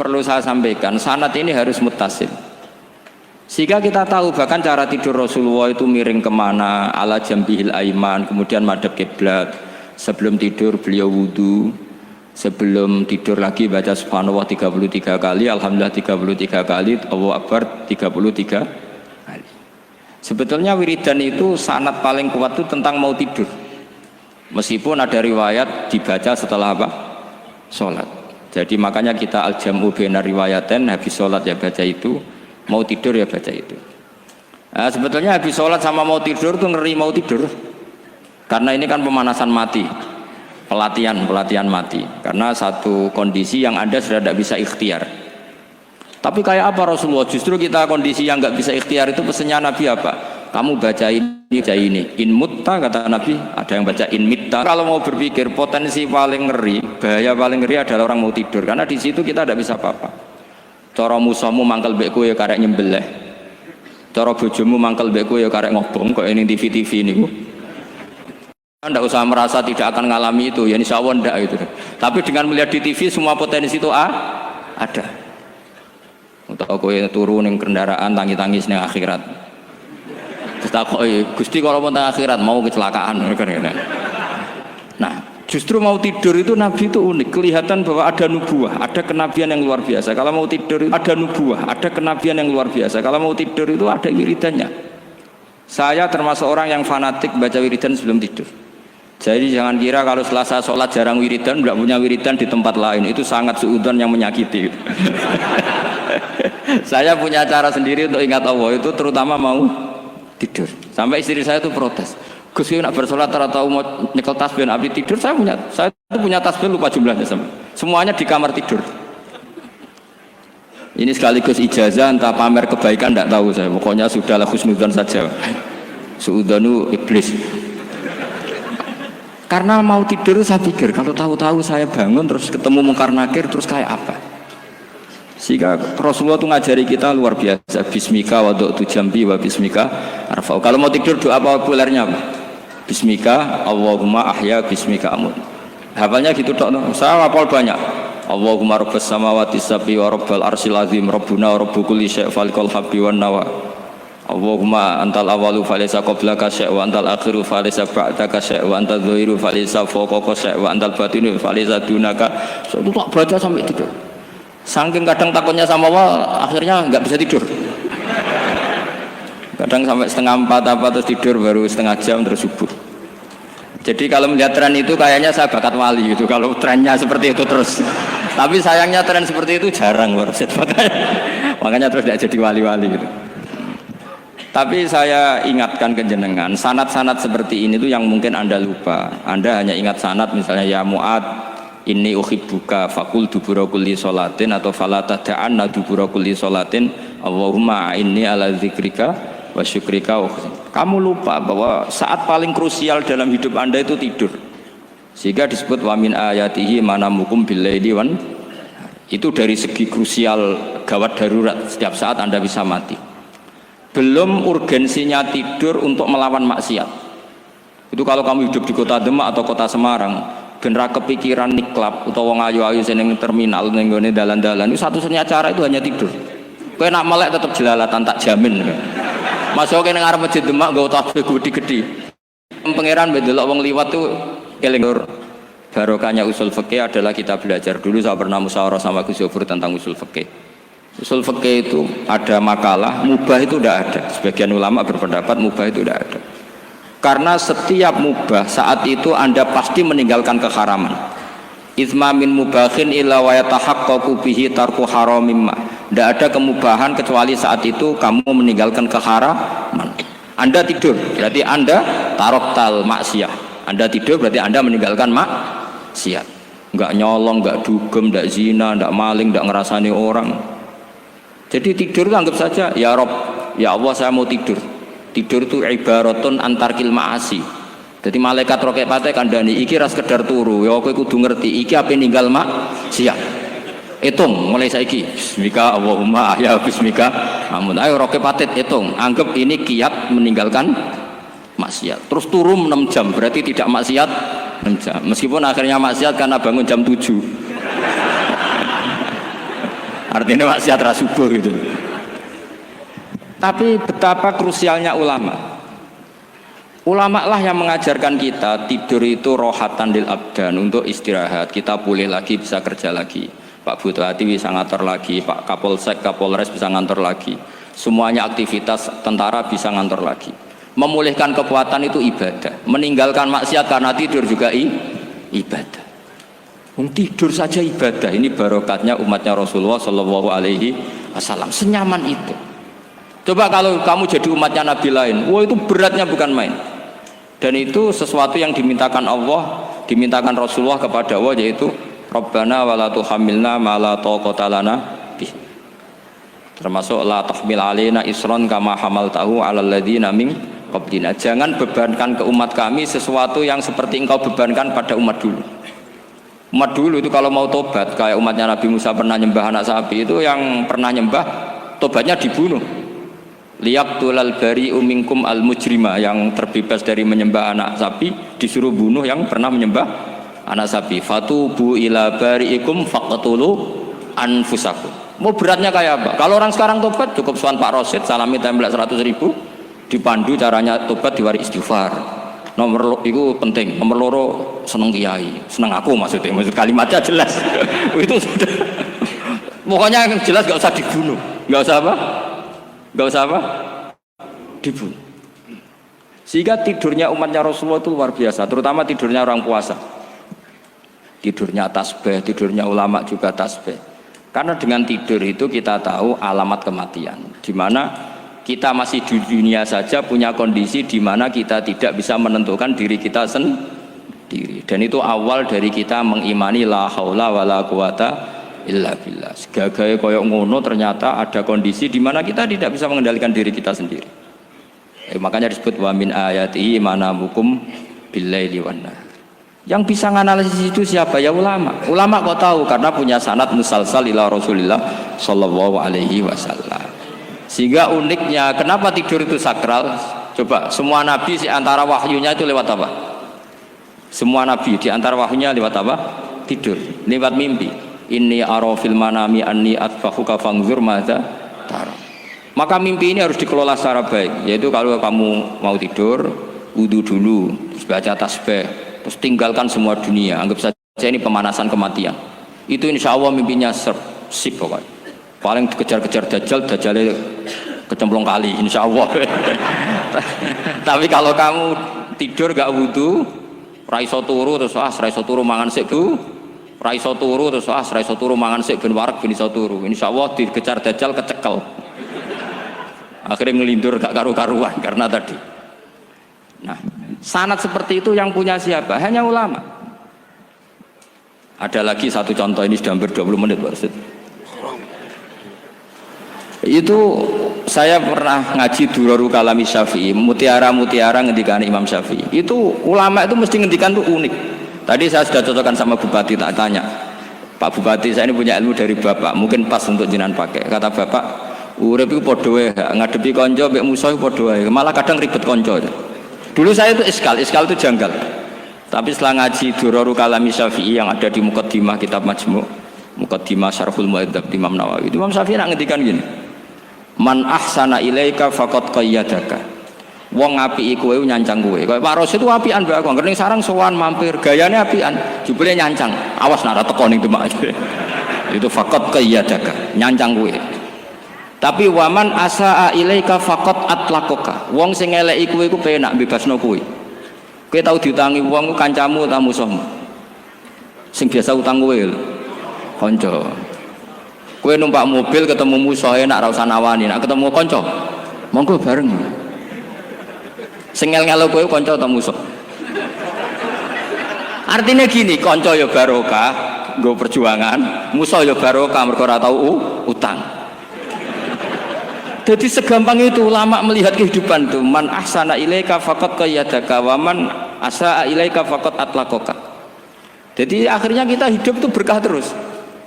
perlu saya sampaikan, sanad ini harus muttasil. Sehingga kita tahu bahkan cara tidur Rasulullah itu miring kemana, ala jambihil aiman, kemudian madhab kiblat. Sebelum tidur beliau wudu, sebelum tidur lagi baca subhanallah 33 kali, alhamdulillah 33 kali, Allahu akbar 33 kali. Sebetulnya wiridan itu sanad paling kuat itu tentang mau tidur. Meskipun ada riwayat dibaca setelah apa? Sholat. Jadi makanya kita al-jam'u baina riwayaten, habis sholat ya baca itu, mau tidur ya baca itu. Nah, sebetulnya habis sholat sama mau tidur tuh ngeri mau tidur. Karena ini kan pemanasan mati, pelatihan mati. Karena satu kondisi yang Anda sudah tidak bisa ikhtiar. Tapi kayak apa Rasulullah? Justru kita kondisi yang nggak bisa ikhtiar itu pesannya Nabi apa? Kamu baca ini, in mutta kata Nabi, ada yang baca in mitta. Kalau mau berpikir potensi paling ngeri, bahaya paling ngeri adalah orang mau tidur, karena di situ kita tidak bisa apa-apa. Cara musamu mangkel bekku ya karek nyembelih, cara bojomu mangkel bekku ya karek ngobong, kok ini TV ini. Anda usah merasa tidak akan mengalami itu, ya insya Allah enggak itu. Tapi dengan melihat di TV semua potensi itu ada. Untuk aku turun yang kendaraan tangis-tangis ning akhirat. Takoi Gusti kalau mau akhirat mau kecelakaan. Nah, justru mau tidur itu Nabi itu unik, kelihatan bahwa ada nubuah, ada kenabian yang luar biasa. Kalau mau tidur itu ada nubuah, ada kenabian yang luar biasa. Kalau mau tidur itu ada wiridannya. Saya termasuk orang yang fanatik baca wiridan sebelum tidur. Jadi jangan kira kalau Selasa sholat jarang wiridan, tidak punya wiridan di tempat lain, itu sangat suudzon yang menyakiti. Saya punya cara sendiri untuk ingat Allah itu, terutama mau tidur. Sampai istri saya itu protes, Gus nak bersolat tahu mau nyekel tasbih abdi tidur. Saya itu punya tasbih lupa jumlahnya, semuanya di kamar tidur. Ini sekaligus ijazah, entah pamer kebaikan tidak tahu saya, pokoknya sudahlah husnudzon saja. Suudzonu iblis. Karena mau tidur saya pikir kalau tahu-tahu saya bangun terus ketemu mungkar nakir terus kayak apa. Sehingga Rasulullah itu ngajari kita luar biasa. Bismika wadu'tu jambi wa bismika arfa'u. Kalau mau tidur doa populernya apa? Bismika Allahumma ahya bismika amut. Hafalnya gitu dok. Saya hafal banyak. Allahumma rabbas samawati sab'i wa rabbal arsyil azim rabbuna wa rabbu kulli syai' falikal habbi wan nawa. Allahumma antal awalu falaysa qablaka syai' wa antal akhiru falaysa ba'daka syai' wa antal dhahiru falaysa fawqaka syai' wa antal batinu falaysa dunaka. So, itu tak baca sampai tidur. Saking kadang takutnya sama Allah, akhirnya nggak bisa tidur. Kadang sampai 3:30 apa terus tidur baru setengah jam terus subuh. Jadi kalau melihat tren itu kayaknya saya bakat wali gitu. Kalau trennya seperti itu terus. Tapi sayangnya tren seperti itu jarang makanya terus tidak jadi wali-wali gitu. Tapi saya ingatkan ke jenengan, sanad-sanad seperti ini tuh yang mungkin Anda lupa. Anda hanya ingat sanad misalnya ya Mu'ad inni uhibbuka faqul dubura kulli sholatin atau fala tad'anna dubura kulli sholatin Allahumma inni ala dzikrika wa syukrika. Kamu lupa bahwa saat paling krusial dalam hidup Anda itu tidur. Sehingga disebut wa min ayatihi manamukum billaili wan. Itu dari segi krusial gawat darurat, setiap saat Anda bisa mati. Belum urgensinya tidur untuk melawan maksiat. Itu kalau kamu hidup di kota Demak atau kota Semarang, genera kepikiran niklap atau wong ayu-ayu seneng terminal nenggone dalan-dalan, itu satu-satunya cara itu hanya tidur. Kowe nak melek tetap jelalatan tak jamin. Masuk ke ngarep masjid Demak nggo tasbih gede-gede. Pangeran bedelok wong liwat tuh eling. Barokahnya usul fikih adalah kita belajar dulu. Saya pernah musyawarah sama Gus Yofur tentang usul fikih. Usul fikih itu ada makalah, mubah itu tidak ada. Sebagian ulama berpendapat mubah itu tidak ada. Karena setiap mubah saat itu Anda pasti meninggalkan keharaman. Itsma min mubahin illa wa yatahaqqaqu bihi tarku haramimma. Tidak ada kemubahan kecuali saat itu kamu meninggalkan keharaman. Anda tidur, berarti Anda taroktal maksiyah. Anda tidur berarti Anda meninggalkan maksiat. Enggak nyolong, enggak dugem, enggak zina, enggak maling, enggak ngerasani orang. Jadi tidur itu anggap saja ya Rob, ya Allah saya mau tidur. Tidur itu ibaratun antarkil ma'asi. Jadi malaikat roket pate kandani iki ras sekedar turu. Ya kowe kudu ngerti iki ape ninggal maksiat. Hitung mulai saiki. Bismika Allahumma ahya bismika. Amun ayo roket pate hitung. Anggap ini kiat meninggalkan maksiat. Terus turun 6 jam berarti tidak maksiat 6 jam. Meskipun akhirnya maksiat karena bangun jam 7. Artinya maksiat ra subuh gitu. Tapi betapa krusialnya ulama. Ulama lah yang mengajarkan kita tidur itu rohatan lil abdan, untuk istirahat. Kita pulih lagi, bisa kerja lagi. Pak Bupati bisa ngantor lagi, Pak Kapolsek, Kapolres bisa ngantor lagi. Semuanya aktivitas tentara bisa ngantor lagi. Memulihkan kekuatan itu ibadah. Meninggalkan maksiat karena tidur juga ibadah. Tidur saja ibadah. Ini barokatnya umatnya Rasulullah Shallallahu Alaihi Wasallam. Senyaman itu. Coba kalau kamu jadi umatnya Nabi lain, wah itu beratnya bukan main. Dan itu sesuatu yang dimintakan Allah, dimintakan Rasulullah kepada Allah, yaitu Rabbana wa la tuhammilna ma la taqata lana bih. Termasuk la tahmil alaina isron kama hamaltahu 'alal ladzina min qablina. Jangan bebankan ke umat kami sesuatu yang seperti engkau bebankan pada umat dulu. Umat dulu itu kalau mau tobat, kayak umatnya Nabi Musa pernah nyembah anak sapi, itu yang pernah nyembah tobatnya dibunuh. Liyaqtulal bari'u minkum al mujrima, yang terbebas dari menyembah anak sapi disuruh bunuh yang pernah menyembah anak sapi. Fatubu ila bari'ikum faqtulu anfusakum. Mau beratnya kayak apa? Kalau orang sekarang tobat cukup sowan Pak Rosid, salami template 100.000, dipandu caranya tobat, diwari istighfar. Nomor itu penting. Nomor loro seneng kiai, seneng aku maksudnya. Maksud kalimatnya jelas. Itu sudah. Pokoknya yang jelas gak usah dibunuh, gak usah apa? Gak usah apa? Dibunuh. Sehingga tidurnya umatnya Rasulullah itu luar biasa, terutama tidurnya orang puasa. Tidurnya tasbih, tidurnya ulama juga tasbih. Karena dengan tidur itu kita tahu alamat kematian. Di mana kita masih di dunia saja punya kondisi di mana kita tidak bisa menentukan diri kita sendiri. Dan itu awal dari kita mengimani la haula wala quwata illa billah. Segagai koyok ngono ternyata ada kondisi di mana kita tidak bisa mengendalikan diri kita sendiri. Makanya disebut wa min ayatihi manamukum billaili wan nahar. Yang bisa menganalisis itu siapa? Ya ulama. Ulama kok tahu karena punya sanad musalsal ila Rasulillah sallallahu alaihi wasallam. Sehingga uniknya kenapa tidur itu sakral? Coba semua nabi di antara wahyunya itu lewat apa? Semua nabi di antara wahyunya lewat apa? Tidur, lewat mimpi. Inni ara fil manami anni atfahuka fangzur madza tara. Maka mimpi ini harus dikelola secara baik, yaitu kalau kamu mau tidur, wudu dulu, terus baca tasbih, terus tinggalkan semua dunia, anggap saja ini pemanasan kematian. Itu insya Allah mimpinya sip pokoknya. Paling dikejar-kejar dajjal, dajjalnya kecemplung kali, insya Allah. Tapi kalau kamu tidur gak wudu, raiso turu terus raiso turu mangan sik bu. Raiso turu terus raiso turu mangan sik ben wareg ben iso turu. Insyaallah dikejar dajjal kecekel. Akhirnya ngelindur gak karu-karuan karena tadi. Nah, sanad seperti itu yang punya siapa? Hanya ulama. Ada lagi satu contoh, ini sudah hampir 20 menit Pak Ustaz. Itu saya pernah ngaji Durarul Kalami Syafi'i, mutiara-mutiara ngendikan Imam Syafi'i. Itu ulama itu mesti ngendikan tuh unik. Tadi saya sudah cocokkan sama Bupati, tak tanya, Pak Bupati saya ini punya ilmu dari Bapak, mungkin pas untuk jenengan pakai. Kata Bapak, urip iku padha wae, ngadepi konco mbek musuh padha wae, malah kadang ribet konco. Dulu saya itu iskal itu janggal. Tapi setelah ngaji Durarul Kalami Syafi'i yang ada di Muqaddimah kitab Majmu', Muqaddimah Syarhul Mu'adzab Imam Nawawi, Imam Syafi'i nak ngendikan gini, man ahsana ilaika faqad qayyadaka. Wong apiki kowe nyancang kowe. Kaya Pak Rosid itu apian mbak aku. Ngerti sarang sowan mampir, gayane apian, jebule nyancang. Awas nak teko ning Demak. Itu faqat qayyadaka, nyancang kowe. Tapi waman asaa ilaika faqat atlaqaka. Wong sing eleki kowe iku penak bebasno kowe. Kowe tau diutangi wong kancamu ta musuhmu? Sing biasa utang kowe lho. Kanca. Kowe numpak mobil ketemu musuh enak ra usah nawani, nak ketemu kanca monggo bareng. Sengel ngelo kowe kanca atau musuh. Artinya gini, kanca ya barokah nggo perjuangan, musuh ya barokah mergo ora tau utang. Jadi segampang itu ulama melihat kehidupan tuh, man ahsana ilaika faqad qayyadaka wa man asaa ilaika faqad atlaqaka. Jadi akhirnya kita hidup tuh berkah terus.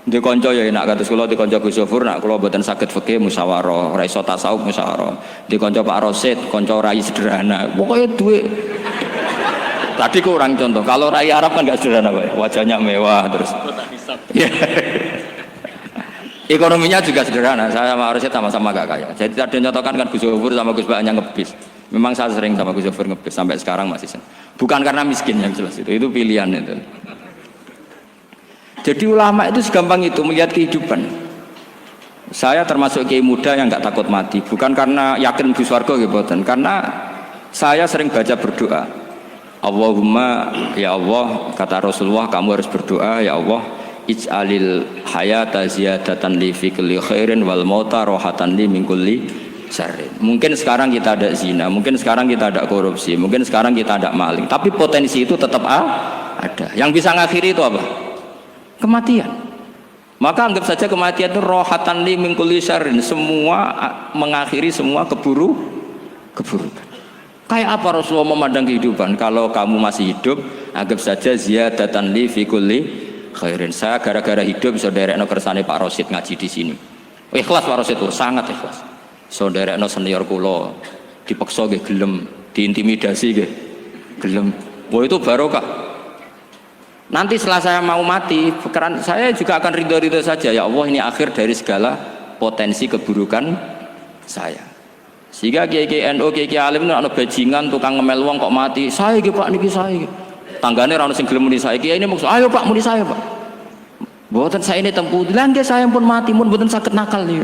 Di konco ya enak kados kula di konco Gus Zofur nak kula mboten saged fikih musyawarah, ra iso tasawuf musyawarah. Di konco Pak Rosid, konco rai sederhana. Pokoknya duwe. Tadi kurang contoh. Kalau rai Arab kan enggak sederhana, Pak. Wajahnya mewah terus. Ekonominya juga sederhana. Saya sama Rosid sama-sama gak kaya. Jadi ada nyontohkan kan Gus Zofur sama Gus Baknya ngebis. Memang saya sering sama Gus Zofur ngebis sampai sekarang masih sering. Bukan karena miskin yang jelas itu pilihan itu. Jadi ulama itu segampang itu melihat kehidupan. Saya termasuk kiai muda yang nggak takut mati, bukan karena yakin di surga gitu, karena saya sering baca berdoa. Allahumma ya Allah, kata Rasulullah, kamu harus berdoa ya Allah, ij'alil hayata ziyadatan li fi kulli khairin wal mauta rohatan li min kulli syarrin. Mungkin sekarang kita ada zina, mungkin sekarang kita ada korupsi, mungkin sekarang kita ada maling, tapi potensi itu tetap ada. Yang bisa ngakhiri itu apa? Kematian. Maka anggap saja kematian itu rohatan li min kulli syarrin, semua mengakhiri semua keburukan. Kayak apa Rasulullah memandang kehidupan? Kalau kamu masih hidup, anggap saja ziyadatan li fi kulli khairin. Saya gara-gara hidup saudaranya kersane Pak Rosid ngaji di sini. Ikhlas Pak Rosid itu sangat ikhlas. Saudaranya senior kula dipaksa nggih gelem, diintimidasi nggih gelem. Wah itu barokah. Nanti setelah saya mau mati, pikiran saya juga akan ridho-ridho saja. Ya Allah, ini akhir dari segala potensi keburukan saya. Sehingga kiai-kiai NU, kiai-kiai alim itu ana bajingan tukang ngemel wong kok mati. Saya iki Pak niki saya. Tanggane ra ono sing gelem muni saya. Kiai ini maksud, ayo Pak muni saya Pak. Mboten saya ini tempuh. Lah nggih saya pun mati mun mboten saged nakal niku.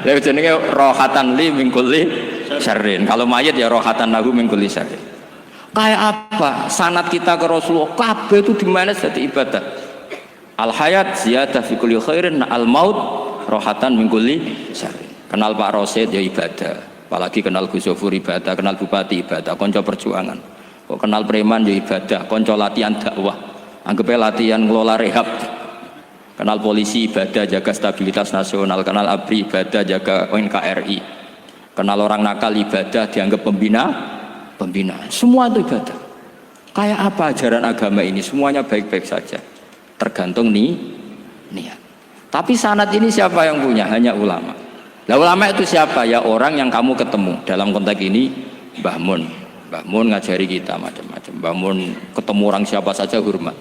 Lha jenenge rohatan li min kulli syarrin. Kalau mayit ya rohatan lahu min kulli syarrin. Kayak apa sanad kita ke Rasulullah, kabeh itu dimana jadi ibadah. Al hayat ziyadah fi kulli khairin, al maut rohatan min kulli syarrin. Kenal Pak Rosid ya ibadah, apalagi kenal Gus Zofur ibadah, kenal Bupati ibadah, konco perjuangan. Kok kenal preman ya ibadah, konco latihan dakwah, anggapnya latihan ngelola rehab. Kenal polisi ibadah, jaga stabilitas nasional. Kenal ABRI ibadah, jaga NKRI. Kenal orang nakal ibadah, dianggap pembina. Semua itu ibadah. Kayak apa ajaran agama ini? Semuanya baik-baik saja, tergantung niat. Tapi sanad ini siapa yang punya? Hanya ulama. Nah ulama itu siapa? Ya orang yang kamu ketemu. Dalam konteks ini Mbah Mun ngajari kita macam-macam. Mbah Mun ketemu orang siapa saja hormat.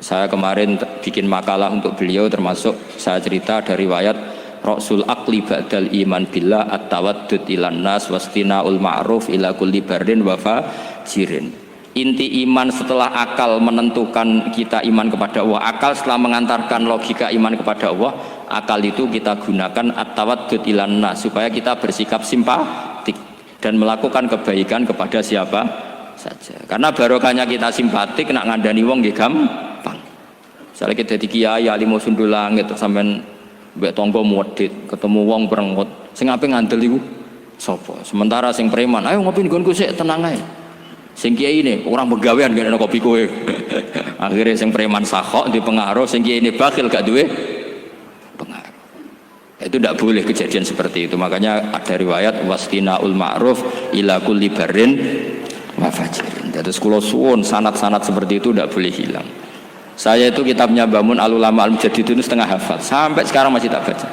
Saya kemarin bikin makalah untuk beliau, termasuk saya cerita dari riwayat Rasul akli ba'dal iman billah at-tawaddud ilan nas wastina'ul ma'ruf ila kulli barrin wa fajirin. Inti iman setelah akal menentukan kita iman kepada Allah, akal setelah mengantarkan logika iman kepada Allah, akal itu kita gunakan at-tawaddud ilan nas supaya kita bersikap simpatik dan melakukan kebaikan kepada siapa saja. Karena barokahnya kita simpatik nak ngandani wong nggih gampang. Misalnya kita di kiai alim sundul langit sampean mbek tangga modit ketemu wong perengut sing ape ngandel iku sapa? Sementara sing preman ayo ngopi nggonku sik tenang ae. Sing kiai ini orang begawean gak ada kopi kowe. Akhirnya sing preman sakhok di pengaruh, sing kiai ini bakhil gak duwe pengaruh. Itu tidak boleh kejadian seperti itu. Makanya ada riwayat wastina'ul ma'ruf ila kulli barrin wa fajirin. Jadi kula suwun sanad-sanad seperti itu tidak boleh hilang. Saya itu kitabnya Bangun Al-Ulama Al-Mujaddidun setengah hafal, sampai sekarang masih tak baca.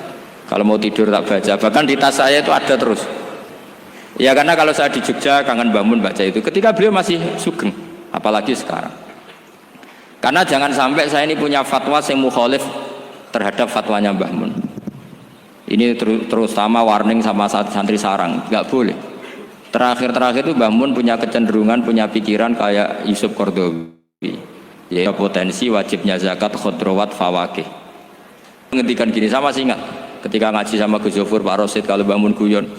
Kalau mau tidur tak baca, bahkan di tas saya itu ada terus. Ya karena kalau saya di Jogja kangen Bangun baca itu, ketika beliau masih sugeng, apalagi sekarang. Karena jangan sampai saya ini punya fatwa yang mukhalif terhadap fatwanya Mbah Mun. Ini terutama warning sama santri sarang, nggak boleh. Terakhir itu Mbah Mun punya kecenderungan, punya pikiran kayak Yusuf Qaradawi. Ya potensi wajibnya zakat khodrowat fawakih. Ngendikan gini sama sih ingat ketika ngaji sama Gus Zofur Pak Rosid kalau bangun guyon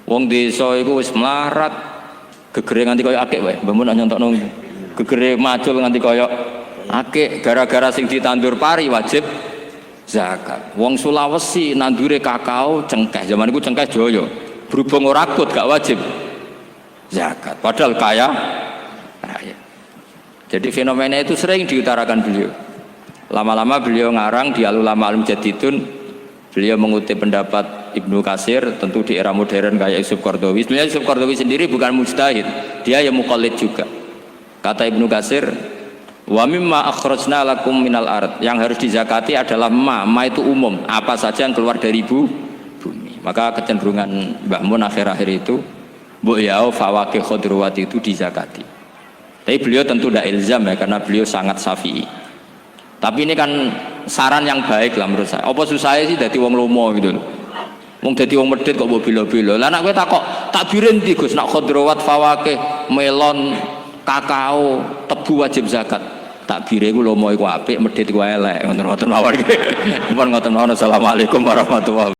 wong desa iku wis melarat gegere nganti koyo akeh wae bangun nyontokno gegere macul nganti koyo akeh gara-gara sing ditandur pari wajib zakat. Wong Sulawesi nandure kakao cengkeh zaman iku cengkeh Jaya berhubung ora akut gak wajib zakat padahal kaya raya. Jadi fenomena itu sering diutarakan beliau. Lama-lama beliau ngarang di Al-Ulama Al-Mujaddidun, beliau mengutip pendapat Ibnu Katsir, tentu di era modern kayak Yusuf Qaradawi. Sebenarnya Yusuf Qaradawi sendiri bukan mujtahid, dia yang muqallid juga. Kata Ibnu Katsir, wa mimma akhrajna lakum minal ard, yang harus dizakati adalah ma itu umum, apa saja yang keluar dari bumi. Maka kecenderungan Mbah Mun akhir-akhir itu, mbok yao fawakih khodrowat itu dizakati. Tapi beliau tentu tidak ilzam ya, karena beliau sangat syafi'i. Tapi ini kan saran yang baik lah menurut saya. Apa susahnya sih dadi wong lomo gitu loh. Wong dadi wong medhit kok mbok bilo-bilo. Lah nek kowe takok takbire ndi Gus? Nak khadrawat fawakih, melon, kakao, tebu wajib zakat. Takbire iku lomo iku apik, medhit iku elek. Ngoten-ngoten mawon. Mumpun ngoten mawon. Assalamualaikum warahmatullahi wabarakatuh.